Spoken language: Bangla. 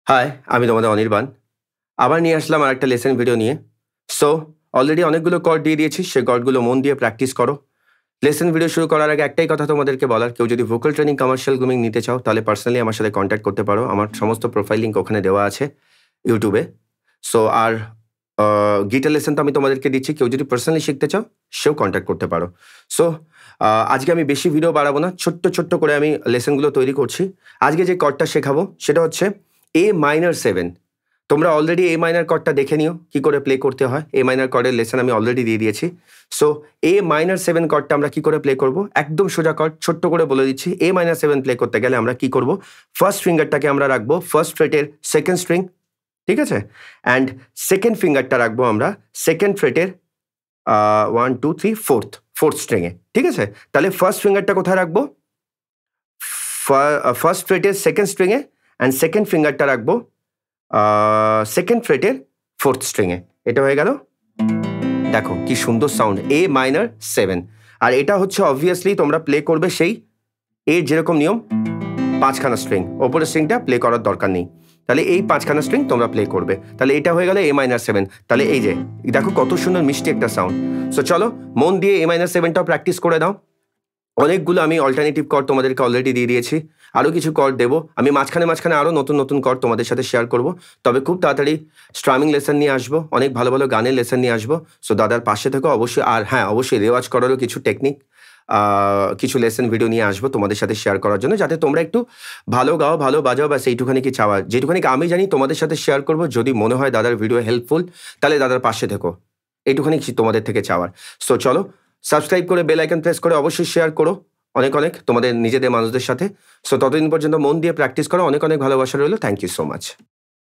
হাই, আমি তোমাদের অনির্বাণ। আবার নিয়ে আসলাম আরেকটা লেসন ভিডিও নিয়ে। সো অলরেডি অনেকগুলো কর্ড দিয়ে দিয়েছি, সেই কর্ডগুলো মন দিয়ে প্র্যাকটিস করো। লেসন ভিডিও শুরু করার আগে একটাই কথা তোমাদেরকে বলার, কেউ যদি ভোকাল ট্রেনিং কমার্শিয়াল গ্রুমিং নিতে চাও তাহলে পার্সোনালি আমার সাথে কন্ট্যাক্ট করতে পারো। আমার সমস্ত প্রোফাইল লিঙ্ক ওখানে দেওয়া আছে ইউটিউবে। সো আর গিটার লেসন তো আমি তোমাদেরকে দিচ্ছি, কেউ যদি পার্সোনালি শিখতে চাও সেও কন্ট্যাক্ট করতে পারো। সো আজকে আমি বেশি ভিডিও বাড়াবো না, ছোট্ট ছোট্ট করে আমি লেসনগুলো তৈরি করছি। আজকে যে কর্ডটা শেখাবো সেটা হচ্ছে এ মাইনর 7। তোমরা অলরেডি এ মাইনর কর্ডটা দেখে নিও কি করে প্লে করতে হয়। এ মাইনর কর্ডের লেসন আমি অলরেডি দিয়ে দিয়েছি। সো এ মাইনর 7 কর্ডটা আমরা কি করে প্লে করব, একদম সোজা কর্ড, ছোট্ট করে বলে দিচ্ছি। এ মাইনর 7 প্লে করতে গেলে আমরা কি করব, ফার্স্ট ফিঙ্গারটাকে আমরা রাখবো ফার্স্ট ফ্রেটের সেকেন্ড স্ট্রিং, ঠিক আছে? অ্যান্ড সেকেন্ড ফিঙ্গারটা রাখবো আমরা সেকেন্ড ফ্রেটের 1 2 3 ফোর্থ স্ট্রিংয়ে, ঠিক আছে? তাহলে ফার্স্ট ফিঙ্গারটা কোথায় রাখবো, ফার্স্ট ফ্রেটের সেকেন্ড স্ট্রিংয়ে, অ্যান্ড সেকেন্ড ফিঙ্গারটা রাখবো সেকেন্ড ফ্রেটের ফোর্থ স্ট্রিংয়ে। এটা হয়ে গেল। দেখো কি সুন্দর সাউন্ড, এ মাইনর 7। আর এটা হচ্ছে অবভিয়াসলি তোমরা প্লে করবে সেই এর যেরকম নিয়ম, 5খানা স্ট্রিং, ওপরের স্ট্রিংটা প্লে করার দরকার নেই। তাহলে এই 5খানা স্ট্রিং তোমরা প্লে করবে। তাহলে এটা হয়ে গেল এ মাইনর 7। তাহলে এই যে দেখো কত সুন্দর মিষ্টি একটা সাউন্ড। সো চলো মন দিয়ে এ মাইনর 7টাও প্র্যাকটিস করে দাও। অনেকগুলো আমি অল্টারনেটিভ কর্ড তোমাদেরকে অলরেডি দিয়ে দিয়েছি, আরও কিছু কর্ড দেবো আমি মাঝখানে আরও নতুন নতুন কর্ড তোমাদের সাথে শেয়ার করব। তবে খুব তাড়াতাড়ি স্ট্রামিং লেসন নিয়ে আসবো, অনেক ভালো ভালো গানের লেসন নিয়ে আসবো। সো দাদার পাশে থেকো অবশ্যই। আর হ্যাঁ, অবশ্যই রেওয়াজ করারও কিছু টেকনিক, কিছু লেসন ভিডিও নিয়ে আসবো তোমাদের সাথে শেয়ার করার জন্য, যাতে তোমরা একটু ভালো গাও, ভালো বাজাও, বা সেইটুখানি কি চাওয়া, যেটুখানি আমি জানি তোমাদের সাথে শেয়ার করব। যদি মনে হয় দাদার ভিডিও হেল্পফুল তাহলে দাদার পাশে থেকো, এইটুখানি তোমাদের থেকে চাওয়ার। সো চলো সাবস্ক্রাইব করে বেল আইকন প্রেস করে অবশ্যই শেয়ার করো অনেক অনেক তোমাদের নিজেদের মানুষদের সাথে। সো ততদিন পর্যন্ত মন দিয়ে প্র্যাকটিস করো। অনেক অনেক ভালোবাসা রইলো। Thank you so much.